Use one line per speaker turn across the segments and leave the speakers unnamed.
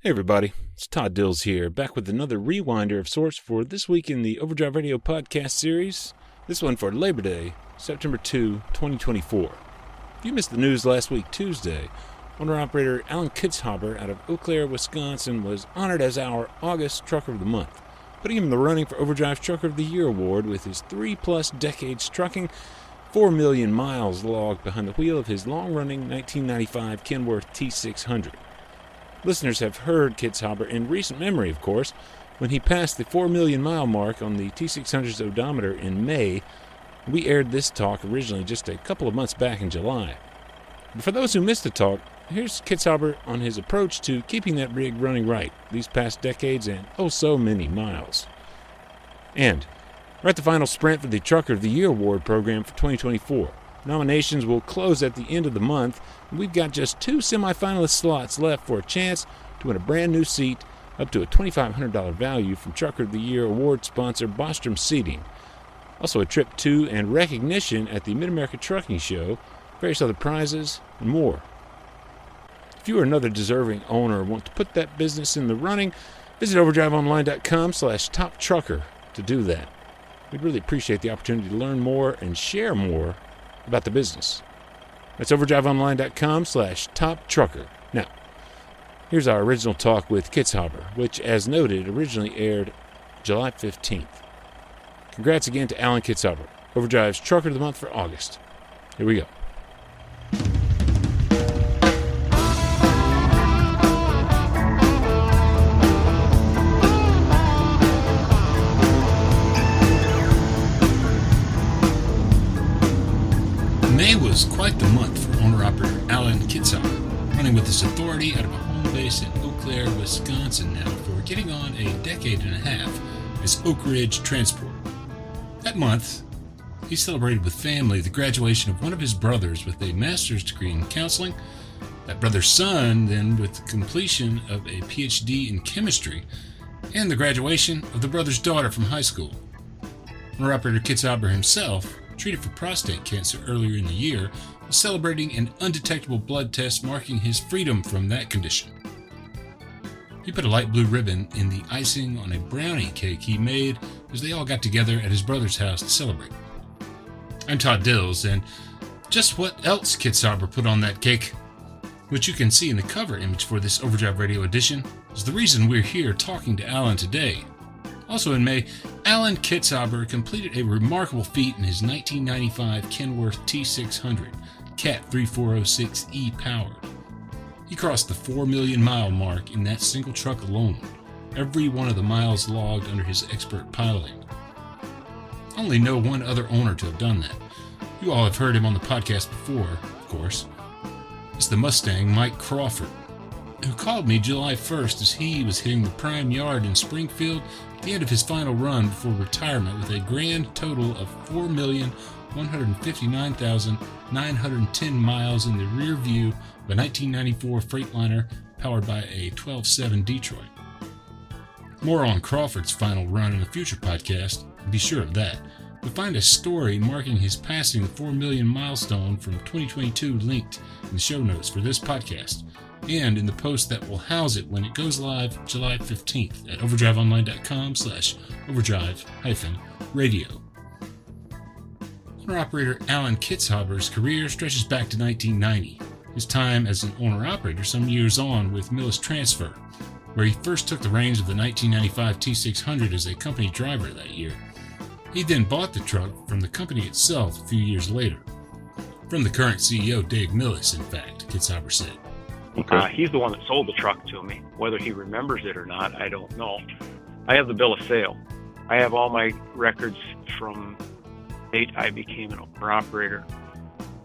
Hey everybody, it's Todd Dills here, back with another rewinder of sorts for this week in the Overdrive Radio podcast series. This one for Labor Day, September 2, 2024. If you missed the news last week, Tuesday, owner-operator Alan Kitzhaber out of Eau Claire, Wisconsin was honored as our August Trucker of the Month, putting him in the running for Overdrive's Trucker of the Year award with his 3+ decades trucking, 4 million miles logged behind the wheel of his long-running 1995 Kenworth T600. Listeners have heard Kitzhaber in recent memory, of course, when he passed the 4 million mile mark on the T600's odometer in May. We aired this talk originally just a couple of months back in July. But for those who missed the talk, here's Kitzhaber on his approach to keeping that rig running right these past decades and oh so many miles. And we're at the final sprint for the Trucker of the Year award program for 2024. Nominations will close at the end of the month, and we've got just 2 semifinalist slots left for a chance to win a brand new seat up to a $2,500 value from Trucker of the Year award sponsor Bostrom Seating. Also a trip to and recognition at the Mid-America Trucking Show, various other prizes, and more. If you are another deserving owner or want to put that business in the running, visit overdriveonline.com/toptrucker to do that. We'd really appreciate the opportunity to learn more and share more about the business. That's overdriveonline.com/toptrucker. Now, here's our original talk with Kitzhaber, which, as noted, originally aired July 15th. Congrats again to Alan Kitzhaber, Overdrive's Trucker of the Month for August. Here we go. May was quite the month for owner-operator Alan Kitzhaber, running with his authority out of a home base in Eau Claire, Wisconsin now for getting on a decade and a half as Oak Ridge Transport. That month, he celebrated with family the graduation of one of his brothers with a master's degree in counseling, that brother's son then with the completion of a PhD in chemistry, and the graduation of the brother's daughter from high school. Owner-operator Kitzhaber himself, treated for prostate cancer earlier in the year, was celebrating an undetectable blood test marking his freedom from that condition. He put a light blue ribbon in the icing on a brownie cake he made as they all got together at his brother's house to celebrate. I'm Todd Dills, and just what else Kitzhaber put on that cake, which you can see in the cover image for this Overdrive Radio edition, is the reason we're here talking to Alan today. Also in May, Alan Kitzhaber completed a remarkable feat in his 1995 Kenworth T600, Cat 3406E powered. He crossed the 4 million mile mark in that single truck alone, every one of the miles logged under his expert piloting. I only know one other owner to have done that. You all have heard him on the podcast before, of course. It's the Mustang Mike Crawford, who called me July 1st as he was hitting the prime yard in Springfield at the end of his final run before retirement with a grand total of 4,159,910 miles in the rear view of a 1994 Freightliner powered by a 12.7 Detroit. More on Crawford's final run in a future podcast, be sure of that. You'll find a story marking his passing the 4 million milestone from 2022 linked in the show notes for this podcast, and in the post that will house it when it goes live July 15th at overdriveonline.com/overdrive-radio. Owner-operator Alan Kitzhaber's career stretches back to 1990, his time as an owner-operator some years on with Millis Transfer, where he first took the reins of the 1995 T600 as a company driver that year. He then bought the truck from the company itself a few years later. From the current CEO, Dave Millis, in fact, Kitzhaber said.
He's the one that sold the truck to me. Whether he remembers it or not, I don't know. I have the bill of sale. I have all my records from the date I became an owner-operator.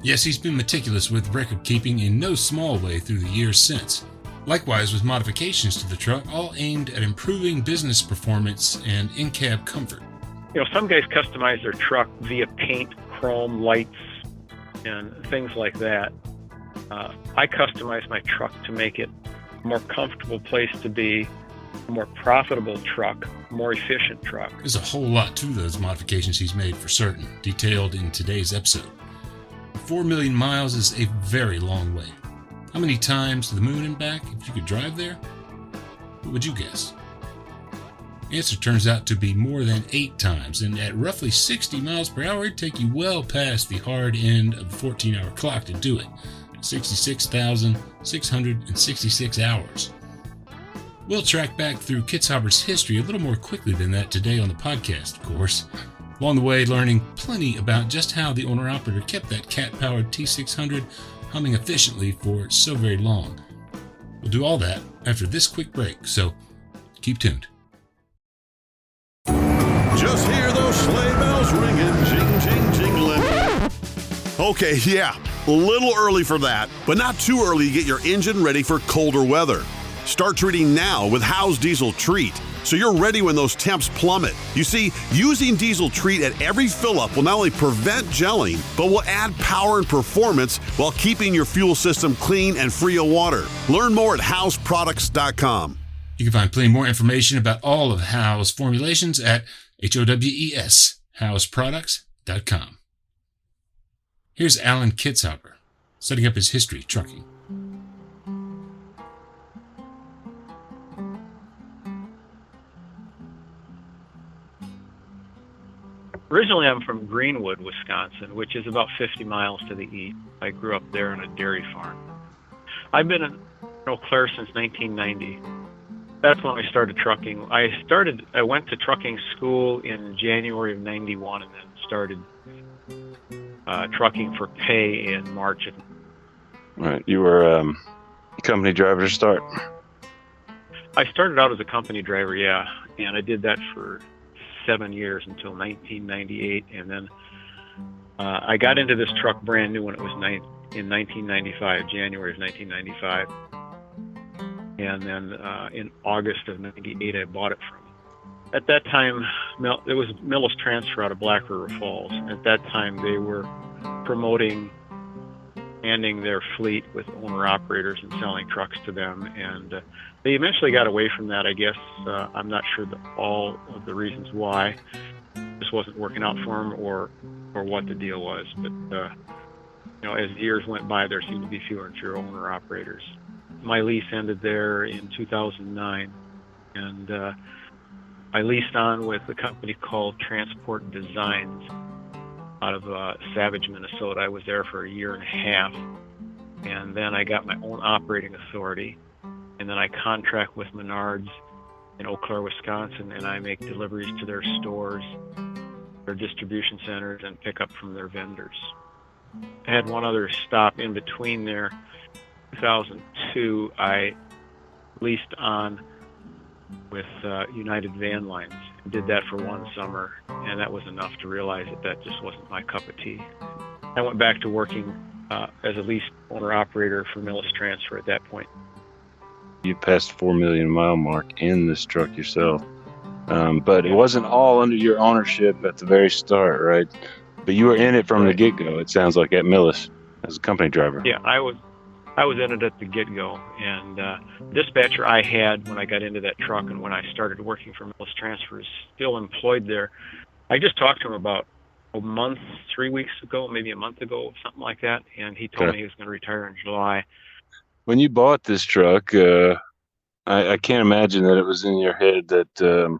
Yes, he's been meticulous with record keeping in no small way through the years since. Likewise with modifications to the truck, all aimed at improving business performance and in-cab comfort.
You know, some guys customize their truck via paint, chrome, lights, and things like that. I customize my truck to make it a more comfortable place to be, a more profitable truck, more efficient truck.
There's a whole lot to those modifications he's made for certain, detailed in today's episode. 4 million miles is a very long way. How many times to the moon and back if you could drive there? What would you guess? The answer turns out to be more than 8 times, and at roughly 60 miles per hour, it'd take you well past the hard end of the 14-hour clock to do it. 66,666 hours. We'll track back through Kitzhaber's history a little more quickly than that today on the podcast, of course. Along the way, learning plenty about just how the owner-operator kept that cat-powered T600 humming efficiently for so very long. We'll do all that after this quick break, so keep tuned.
Just hear those sleigh bells ringing, jing, jing, jingling. Okay, yeah, a little early for that, but not too early to get your engine ready for colder weather. Start treating now with Howe's Diesel Treat, so you're ready when those temps plummet. You see, using Diesel Treat at every fill-up will not only prevent gelling, but will add power and performance while keeping your fuel system clean and free of water. Learn more at howesproducts.com.
You can find plenty more information about all of Howe's formulations at HOWES, howesproducts.com. Here's Alan Kitzhaber, setting up his history trucking.
Originally, I'm from Greenwood, Wisconsin, which is about 50 miles to the east. I grew up there on a dairy farm. I've been in Eau Claire since 1990. That's when I started trucking. I went to trucking school in January of 91 and then started trucking for pay in March of.
Right. You were a company driver to start?
I started out as a company driver, yeah, and I did that for 7 years until 1998, and then I got into this truck brand new when it was in 1995, January of 1995, and then in August of 98 I bought it from. At that time, it was Millis Transfer out of Black River Falls. At that time, they were promoting expanding their fleet with owner-operators and selling trucks to them, and they eventually got away from that, I guess. I'm not sure all of the reasons why. This wasn't working out for them or what the deal was, but as years went by, there seemed to be fewer and fewer owner-operators. My lease ended there in 2009, and I leased on with a company called Transport Designs out of Savage, Minnesota. I was there for a year and a half, and then I got my own operating authority, and then I contract with Menards in Eau Claire, Wisconsin, and I make deliveries to their stores, their distribution centers, and pick up from their vendors. I had one other stop in between there. 2002, I leased on with United Van Lines. Did that for one summer, and that was enough to realize that just wasn't my cup of tea. I went back to working as a lease owner-operator for Millis Transfer at that point.
You passed the 4 million mile mark in this truck yourself, but it wasn't all under your ownership at the very start, right? But you were in it from the get-go, it sounds like, at Millis as a company driver.
Yeah, I was in it at the get-go, and dispatcher I had when I got into that truck and when I started working for Millis Transfer is still employed there. I just talked to him about a month, 3 weeks ago, maybe a month ago, something like that, and he told me he was going to retire in July.
When you bought this truck, I can't imagine that it was in your head that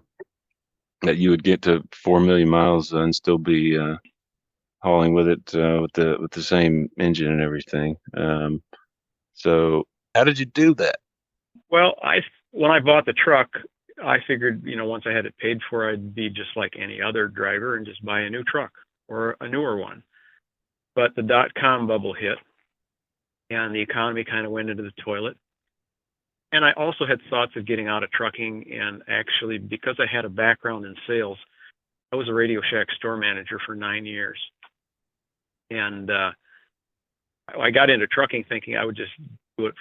that you would get to 4 million miles and still be hauling with it with the same engine and everything. So how did you do that?
Well, when I bought the truck, I figured, once I had it paid for, I'd be just like any other driver and just buy a new truck or a newer one. But the dot-com bubble hit, and the economy kind of went into the toilet. And I also had thoughts of getting out of trucking, and actually, because I had a background in sales, I was a Radio Shack store manager for 9 years. And I got into trucking thinking I would just do it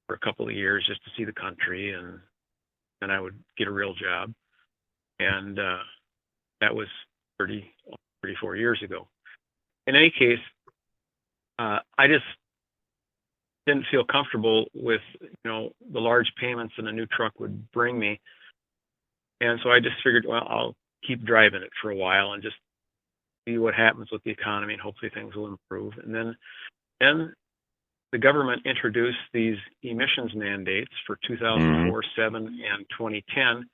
for a couple of years just to see the country, and then I would get a real job. And that was 34 years ago. In any case, I just didn't feel comfortable with, the large payments that a new truck would bring me. And so I just figured, well, I'll keep driving it for a while and just see what happens with the economy, and hopefully things will improve. And then the government introduced these emissions mandates for 2004, 7, and 2010.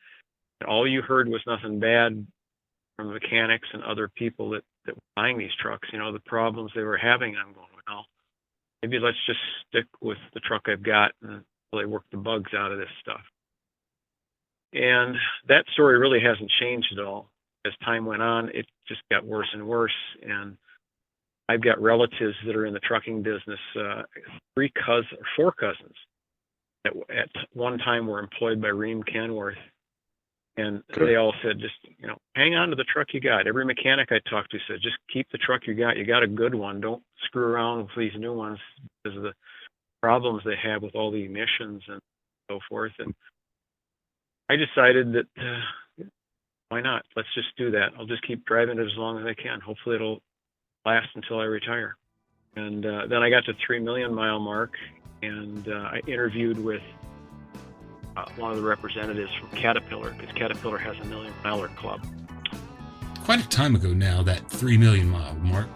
And all you heard was nothing bad from mechanics and other people that were buying these trucks, the problems they were having. I'm going, well, maybe let's just stick with the truck I've got and really work the bugs out of this stuff. And that story really hasn't changed at all. As time went on, it just got worse and worse. And I've got relatives that are in the trucking business, 4 cousins that at one time were employed by Ream Kenworth. And they all said, just, hang on to the truck you got. Every mechanic I talked to said, just keep the truck you got. You got a good one. Don't screw around with these new ones because of the problems they have with all the emissions and so forth. And I decided that, why not? Let's just do that. I'll just keep driving it as long as I can. Hopefully it'll last until I retire. And then I got to 3 million mile mark, and I interviewed with one of the representatives from Caterpillar, because Caterpillar has a 1 million miler club.
Quite a time ago now, that 3 million mile mark.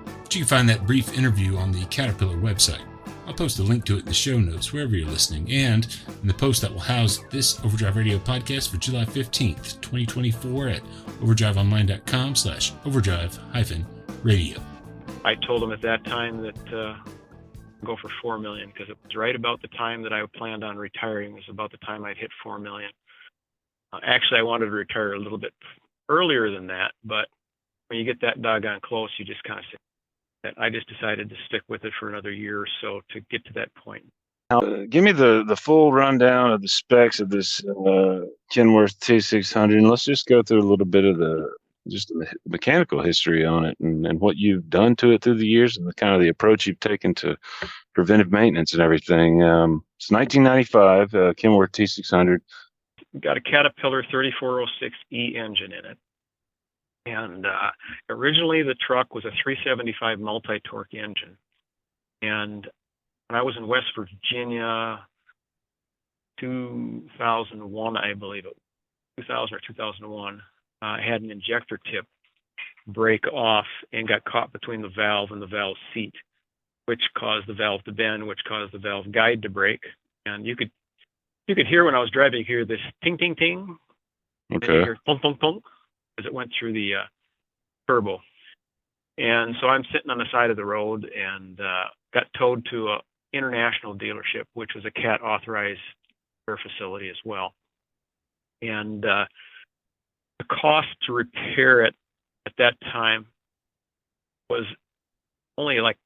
But you can find that brief interview on the Caterpillar website. I'll post a link to it in the show notes wherever you're listening, and in the post that will house this Overdrive Radio podcast for July 15th, 2024 at overdriveonline.com/overdrive-radio.
I told him at that time that go for 4 million, because it was right about the time that I planned on retiring. It was about the time I'd hit 4 million. Actually, I wanted to retire a little bit earlier than that, but when you get that doggone close, you just kind of say that. I just decided to stick with it for another year or so to get to that point.
Give me the full rundown of the specs of this Kenworth T600, and let's just go through a little bit of the mechanical history on it and what you've done to it through the years and the kind of the approach you've taken to preventive maintenance and everything. It's 1995, Kenworth T600.
Got a Caterpillar 3406E engine in it. And originally the truck was a 375 multi-torque engine. And when I was in West Virginia, 2001, I believe it, 2000 or 2001, I had an injector tip break off and got caught between the valve and the valve seat, which caused the valve to bend, which caused the valve guide to break. And you could hear when I was driving, you hear this ting, ting, ting.
Okay.
And you hear thunk, thunk, thunk, as it went through the turbo. And so I'm sitting on the side of the road and got towed to an international dealership, which was a CAT authorized repair facility as well. And the cost to repair it at that time was only like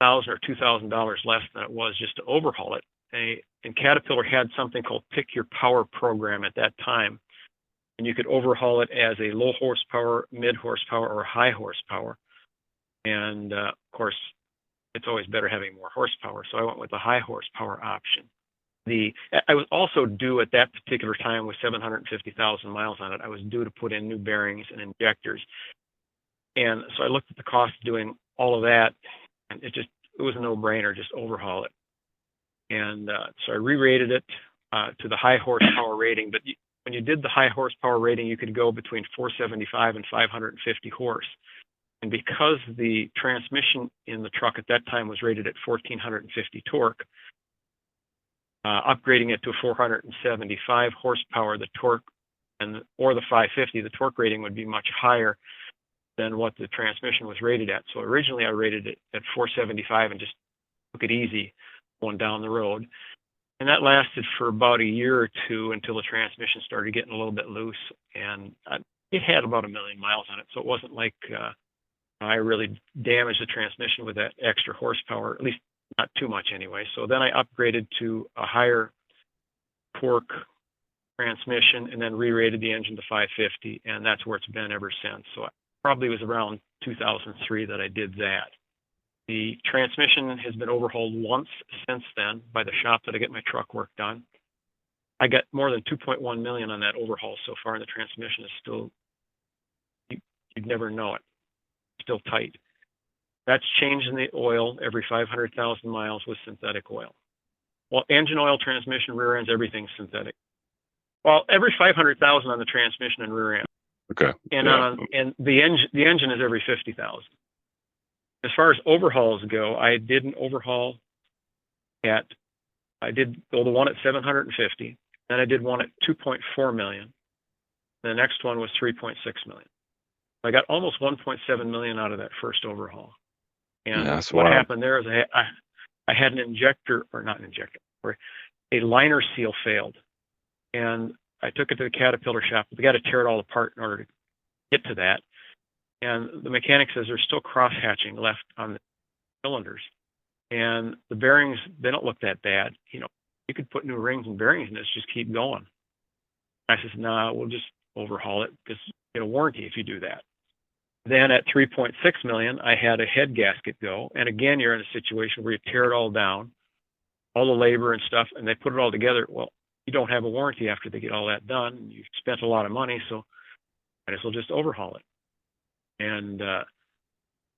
$1,000 or $2,000 less than it was just to overhaul it. And Caterpillar had something called Pick Your Power program at that time. And you could overhaul it as a low horsepower, mid horsepower, or high horsepower. And of course, it's always better having more horsepower. So I went with the high horsepower option. I was also due at that particular time with 750,000 miles on it. I was due to put in new bearings and injectors. And so I looked at the cost of doing all of that, and it was a no-brainer, just overhaul it. And so I re-rated it to the high horsepower rating. But when you did the high horsepower rating, you could go between 475 and 550 horse. And because the transmission in the truck at that time was rated at 1,450 torque, upgrading it to 475 horsepower, the torque, or the 550, the torque rating would be much higher than what the transmission was rated at. So originally I rated it at 475 and just took it easy going down the road. And that lasted for about a year or two until the transmission started getting a little bit loose. And it had about 1 million miles on it. So it wasn't like I really damaged the transmission with that extra horsepower, at least not too much anyway. So then I upgraded to a higher torque transmission and then re-rated the engine to 550. And that's where it's been ever since. So it probably was around 2003 that I did that. The transmission has been overhauled once since then by the shop that I get my truck work done. I got more than 2.1 million on that overhaul so far, and the transmission is still, you'd never know it, still tight. That's changing the oil every 500,000 miles with synthetic oil. Well, engine oil, transmission, rear ends, everything's synthetic. Well, every 500,000 on the transmission and rear end.
Okay.
And and the engine is every 50,000. As far as overhauls go, I did an overhaul I did the one at 750, then I did one at 2.4 million. The next one was 3.6 million. I got almost 1.7 million out of that first overhaul. And
that's
what
wild.
happened there is I had an injector, or not an injector, or a liner seal failed. And I took it to the Caterpillar shop. We got to tear it all apart in order to get to that. And the mechanic says there's still cross hatching left on the cylinders. And the bearings, they don't look that bad. You could put new rings and bearings in this, just keep going. I says, nah, we'll just overhaul it because you get a warranty if you do that. Then at 3.6 million, I had a head gasket go. And again, you're in a situation where you tear it all down, all the labor and stuff, and they put it all together. Well, you don't have a warranty after they get all that done. You've spent a lot of money, so might as well just overhaul it. And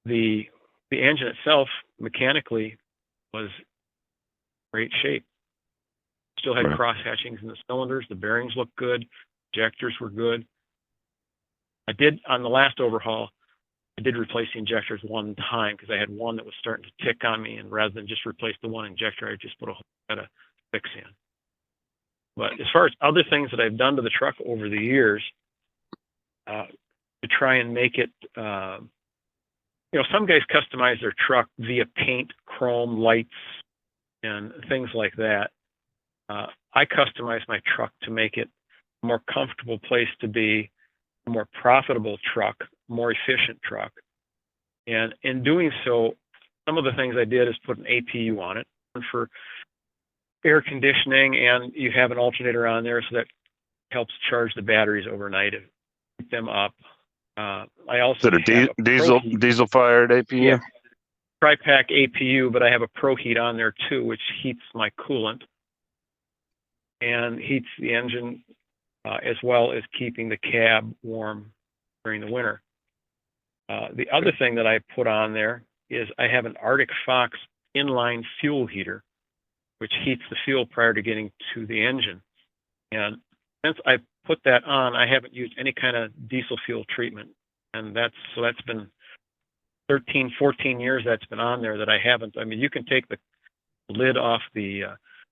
the engine itself, mechanically, was great shape. Still had cross hatchings in the cylinders. The bearings looked good. Injectors were good. On the last overhaul, I did replace the injectors one time because I had one that was starting to tick on me, and rather than just replace the one injector, I just put a whole set of fix in. But as far as other things that I've done to the truck over the years, to try and make it, some guys customize their truck via paint, chrome, lights, and things like that. I customize my truck to make it a more comfortable place to be, a more profitable truck, more efficient truck. And in doing so, some of the things I did is put an APU on it for air conditioning, and you have an alternator on there, so that helps charge the batteries overnight and keep them up. I also
Is it a diesel fired APU?
Yeah, tri-pack APU, but I have a Pro Heat on there too, which heats my coolant and heats the engine, as well as keeping the cab warm during the winter. The other thing that I put on there is I have an Arctic Fox inline fuel heater, which heats the fuel prior to getting to the engine. And since I put that on, I haven't used any kind of diesel fuel treatment. And that's been 13, 14 years that's been on there that I haven't. I mean, you can take the lid off the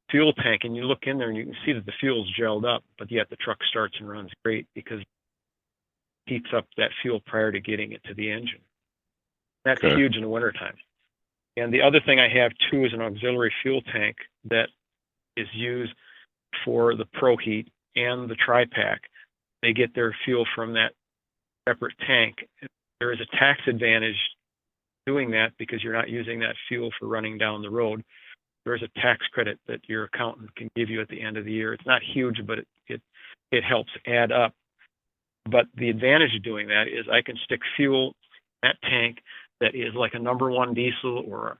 fuel tank and you look in there and you can see that the fuel's gelled up, but yet the truck starts and runs great because it heats up that fuel prior to getting it to the engine. That's huge in the wintertime. And the other thing I have too is an auxiliary fuel tank that is used for the Pro Heat and the tri-pack. They get their fuel from that separate tank. There is a tax advantage doing that because you're not using that fuel for running down the road. There's a tax credit that your accountant can give you at the end of the year. It's not huge, but it helps add up. But the advantage of doing that is I can stick fuel in that tank that is like a #1 diesel or a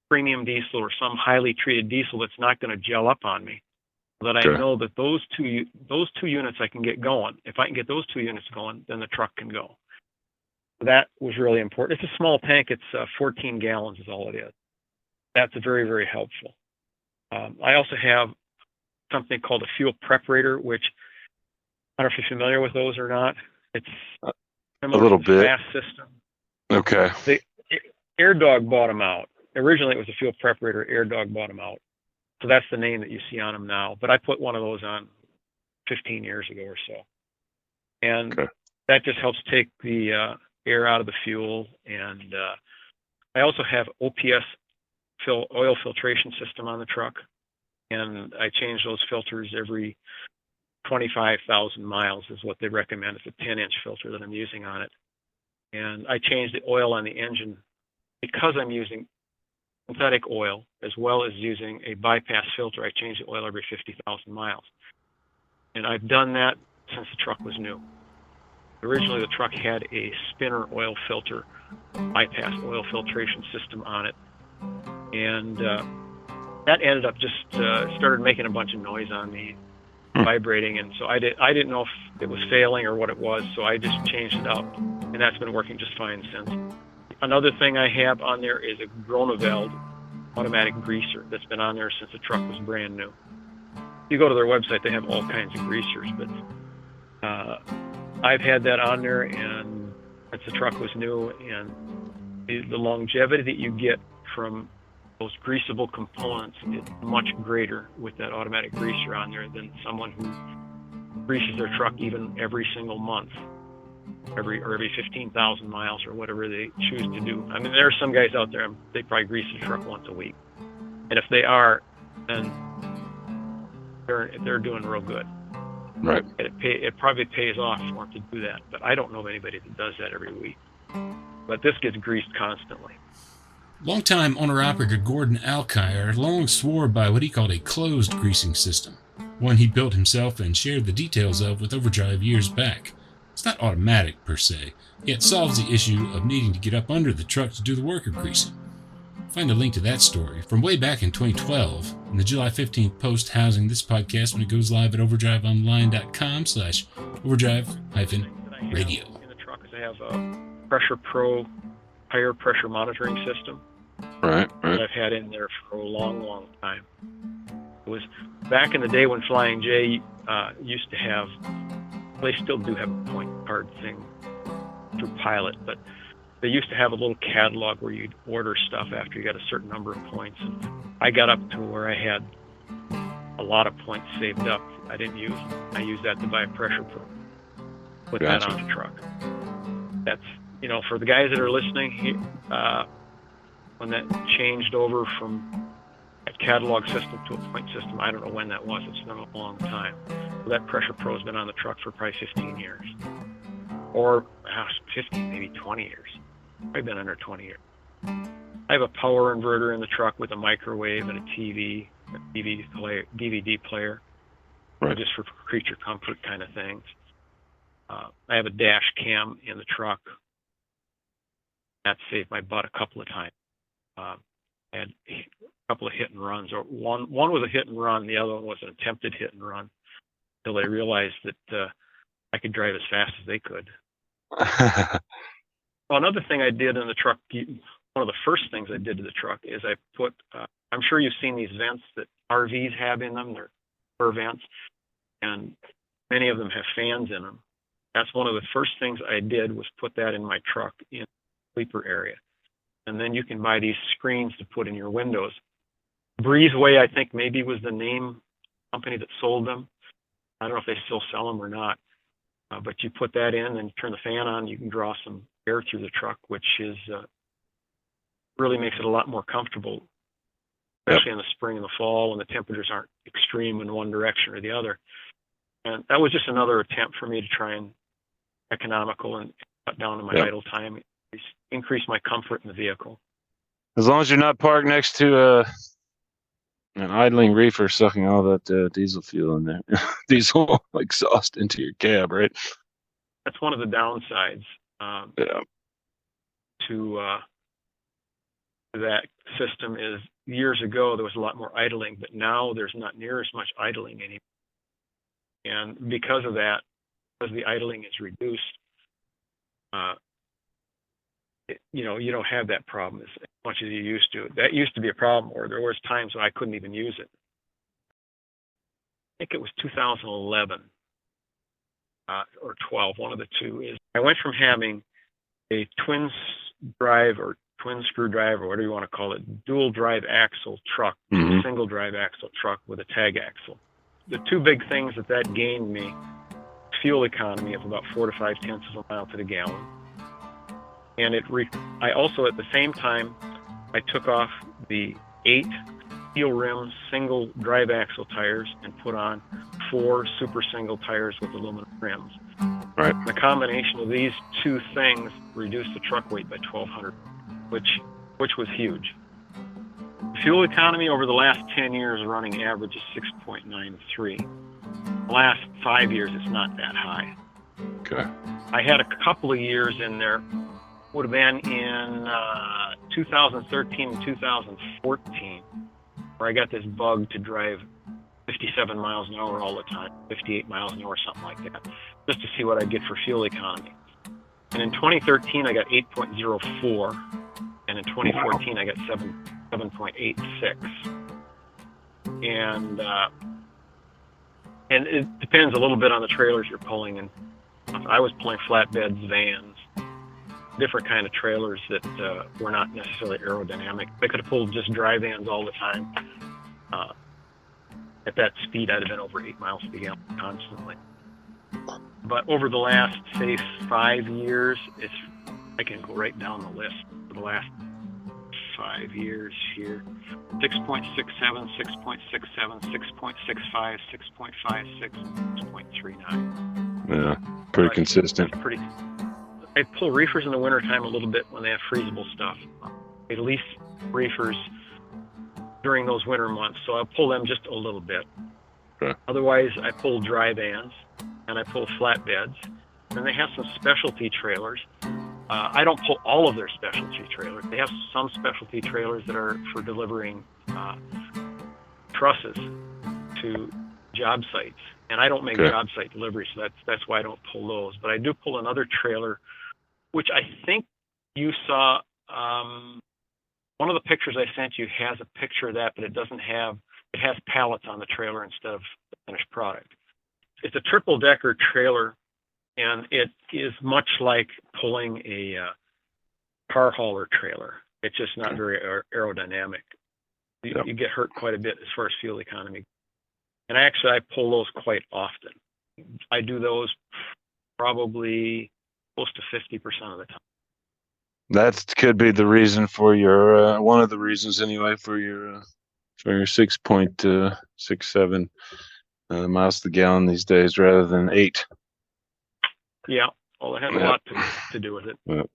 premium diesel or some highly treated diesel that's not going to gel up on me. So that I know that those two units I can get going. If I can get those 2 units going, then the truck can go. That was really important. It's a small tank. It's 14 gallons is all it is. That's very, very helpful. I also have something called a fuel preparator, which I don't know if you're familiar with those or not. It's
a little bit.
Fast system.
Okay.
AirDog bought them out. Originally, it was a fuel preparator. AirDog bought them out. So that's the name that you see on them now. But I put one of those on 15 years ago or so. And that just helps take the air out of the fuel. And I also have OPS oil filtration system on the truck. And I change those filters every 25,000 miles is what they recommend. It's a 10-inch filter that I'm using on it. And I change the oil on the engine because I'm using synthetic oil as well as using a bypass filter. I change the oil every 50,000 miles. And I've done that since the truck was new. Originally, the truck had a spinner oil filter, bypass oil filtration system on it. And that ended up just started making a bunch of noise on me, vibrating. And so I didn't know if it was failing or what it was, so I just changed it out. And that's been working just fine since. Another thing I have on there is a Groneveld automatic greaser that's been on there since the truck was brand new. If you go to their website, they have all kinds of greasers, but I've had that on there and since the truck was new, and the longevity that you get from those greasable components is much greater with that automatic greaser on there than someone who greases their truck even every single month, every 15,000 miles or whatever they choose to do. I mean, there are some guys out there, they probably grease the truck once a week. And if they are, then they're doing real good.
Right.
It probably pays off for them to do that, but I don't know of anybody that does that every week. But this gets greased constantly.
Longtime owner-operator Gordon Alkire long swore by what he called a closed greasing system, one he built himself and shared the details of with Overdrive years back. It's not automatic per se, yet solves the issue of needing to get up under the truck to do the work of greasing. Find a link to that story from way back in 2012 in the July 15th post housing this podcast when it goes live at overdriveonline.com/overdrive-radio.
In the truck is I have a Pressure Pro tire pressure monitoring system.
Right.
That I've had in there for a long, long time. It was back in the day when Flying J used to have, they still do have a point card thing through Pilot, but they used to have a little catalog where you'd order stuff after you got a certain number of points. And I got up to where I had a lot of points saved up I didn't use. I used that to buy a Pressure Pro. Put that on the truck. That's, for the guys that are listening, when that changed over from that catalog system to a point system, I don't know when that was. It's been a long time. So that Pressure Pro's been on the truck for probably 15 years. Or 15, maybe 20 years. I've been under 20 years. I have a power inverter in the truck with a microwave and a TV, a DVD player,
right,
just for creature comfort kind of things. I have a dash cam in the truck. That saved my butt a couple of times. I had a couple of hit and runs. Or one was a hit and run. The other one was an attempted hit and run until they realized that I could drive as fast as they could. Well, another thing I did in the truck, one of the first things I did to the truck is I put, I'm sure you've seen these vents that RVs have in them. They're air vents, and many of them have fans in them. That's one of the first things I did was put that in my truck in the sleeper area. And then you can buy these screens to put in your windows. Breezeway, I think maybe was the name company that sold them. I don't know if they still sell them or not. But you put that in and turn the fan on, you can draw some air through the truck, which is really makes it a lot more comfortable, especially in the spring and the fall when the temperatures aren't extreme in one direction or the other. And that was just another attempt for me to try and economical and cut down on my idle time, increase my comfort in the vehicle.
As long as you're not parked next to an idling reefer sucking all that diesel fuel in there, diesel exhaust into your cab, right?
That's one of the downsides to that system is years ago there was a lot more idling, but now there's not near as much idling anymore. And because of that, because the idling is reduced, you don't have that problem as much as you used to. That used to be a problem, or there was times when I couldn't even use it. I think it was 2011 or 12, one of the two. Is I went from having a twin drive or twin screw drive or whatever you want to call it, dual drive axle truck, to a single drive axle truck with a tag axle. The two big things that gained me, fuel economy of about 4 to 5 tenths of a mile to the gallon. And I also, at the same time, I took off the 8 steel rim single drive axle tires and put on 4 super single tires with aluminum rims.
Right.
The combination of these two things reduced the truck weight by 1,200, which was huge. Fuel economy over the last 10 years running average is 6.93. The last 5 years, it's not that high.
Okay.
I had a couple of years in there, would have been in 2013 and 2014, where I got this bug to drive 57 miles an hour all the time, 58 miles an hour, something like that, just to see what I'd get for fuel economy. And in 2013, I got 8.04, and in 2014, I got 7.86. And it depends a little bit on the trailers you're pulling. And I was pulling flatbeds, vans, different kind of trailers that were not necessarily aerodynamic. I could have pulled just dry vans all the time. At that speed, I'd have been over 8 miles per gallon constantly. But over the last, say, 5 years, I can go right down the list. For the last 5 years here, 6.67, 6.67, 6.65, 6.56, 6.39.
Yeah, pretty consistent.
I pull reefers in the wintertime a little bit when they have freezable stuff. I lease reefers during those winter months, so I'll pull them just a little bit.
Okay.
Otherwise, I pull dry vans and I pull flatbeds. And they have some specialty trailers. I don't pull all of their specialty trailers. They have some specialty trailers that are for delivering trusses to job sites. And I don't make job site deliveries, so that's why I don't pull those. But I do pull another trailer, which I think you saw. One of the pictures I sent you has a picture of that, but it has pallets on the trailer instead of the finished product. It's a triple-decker trailer, and it is much like pulling a car hauler trailer. It's just not very aerodynamic. You get hurt quite a bit as far as fuel economy. And I pull those quite often. I do those probably close to 50% of the time.
That could be the reason for your one of the reasons anyway for your 6.67 miles to the gallon these days rather than 8.
Yeah, well, it has a lot to do with it.
Yep.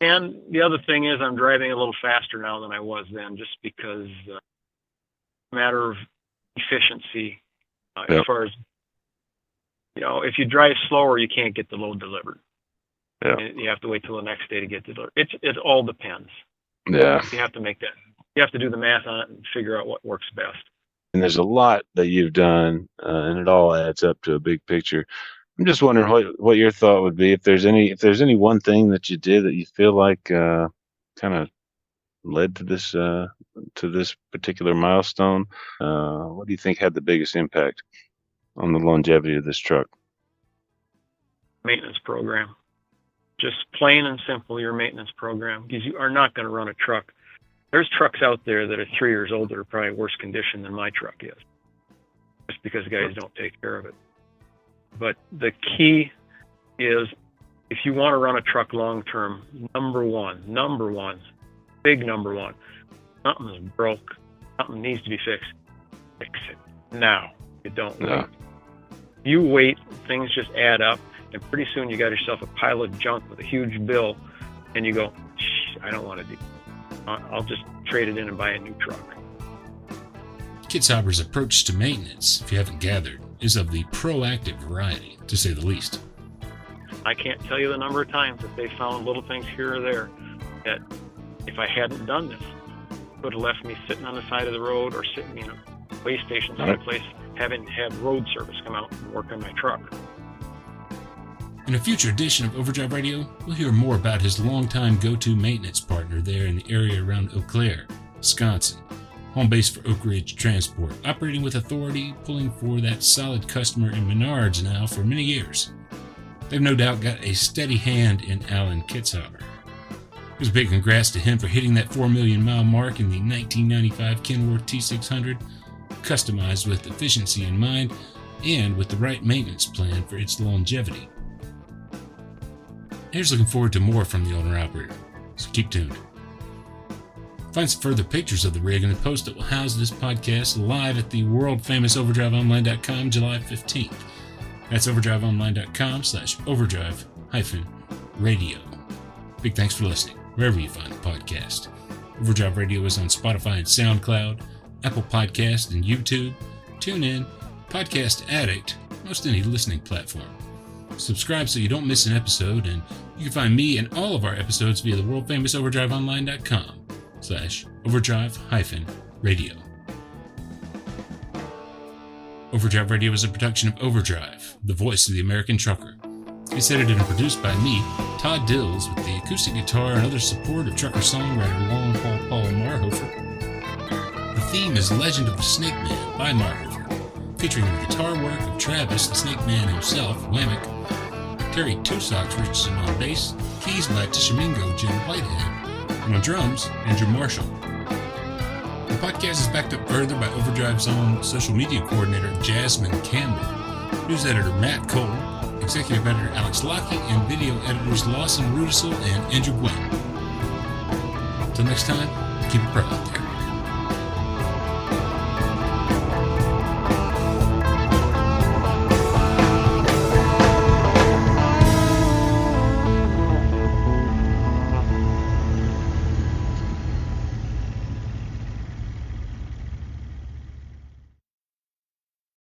And the other thing is I'm driving a little faster now than I was then, just because matter of efficiency. As far as, if you drive slower, you can't get the load delivered.
Yeah.
You have to wait till the next day to get the delivered. It all depends.
Yeah.
You have to make that. You have to do the math on it and figure out what works best.
And there's a lot that you've done, and it all adds up to a big picture. I'm just wondering what your thought would be if there's any one thing that you did that you feel like kind of led to this particular milestone. What do you think had the biggest impact on the longevity of this truck?
Maintenance program. Just plain and simple, your maintenance program, because you are not going to run a truck. There's trucks out there that are 3 years old that are probably worse condition than my truck is, just because guys don't take care of it. But the key is, if you want to run a truck long term, number one, big number one, something's broke, something needs to be fixed, fix it now. You don't wait. You wait, things just add up, and pretty soon you got yourself a pile of junk with a huge bill, and you go, I don't want to do it. I'll just trade it in and buy a new truck.
Kitzhaber's approach to maintenance, if you haven't gathered, is of the proactive variety, to say the least.
I can't tell you the number of times that they found little things here or there that, if I hadn't done this, would have left me sitting on the side of the road or sitting in a way station someplace, having had road service come out and work on my truck.
In a future edition of Overdrive Radio, we'll hear more about his longtime go-to maintenance partner there in the area around Eau Claire, Wisconsin, home base for Oak Ridge Transport, operating with authority, pulling for that solid customer in Menards now for many years. They've no doubt got a steady hand in Alan Kitzhaber. Here's a big congrats to him for hitting that 4 million mile mark in the 1995 Kenworth T600, customized with efficiency in mind and with the right maintenance plan for its longevity. Here's looking forward to more from the owner-operator, so keep tuned. Find some further pictures of the rig in the post that will house this podcast live at the world-famous overdriveonline.com July 15th. That's overdriveonline.com/overdrive-radio. Big thanks for listening, wherever you find the podcast. Overdrive Radio is on Spotify and SoundCloud, Apple Podcast and YouTube, TuneIn, Podcast Addict, most any listening platform. Subscribe so you don't miss an episode, and you can find me and all of our episodes via the world-famous overdriveonline.com/overdrive-radio. Overdrive Radio is a production of Overdrive, the voice of the American trucker. It's edited and produced by me, Todd Dills, with the acoustic guitar and other support of trucker-songwriter Long Haul Paul Marhofer. The theme is Legend of the Snake Man by Marhofer, featuring the guitar work of Travis, the Snake Man himself, Whammock. Terry Tusocks Richardson on bass, keys by Tishomingo Jim Whitehead, and on drums, Andrew Marshall. The podcast is backed up further by Overdrive's own social media coordinator, Jasmine Campbell, news editor Matt Cole, executive editor Alex Lockie, and video editors Lawson Rudisill and Andrew Gwen. Until next time, keep it pro out there.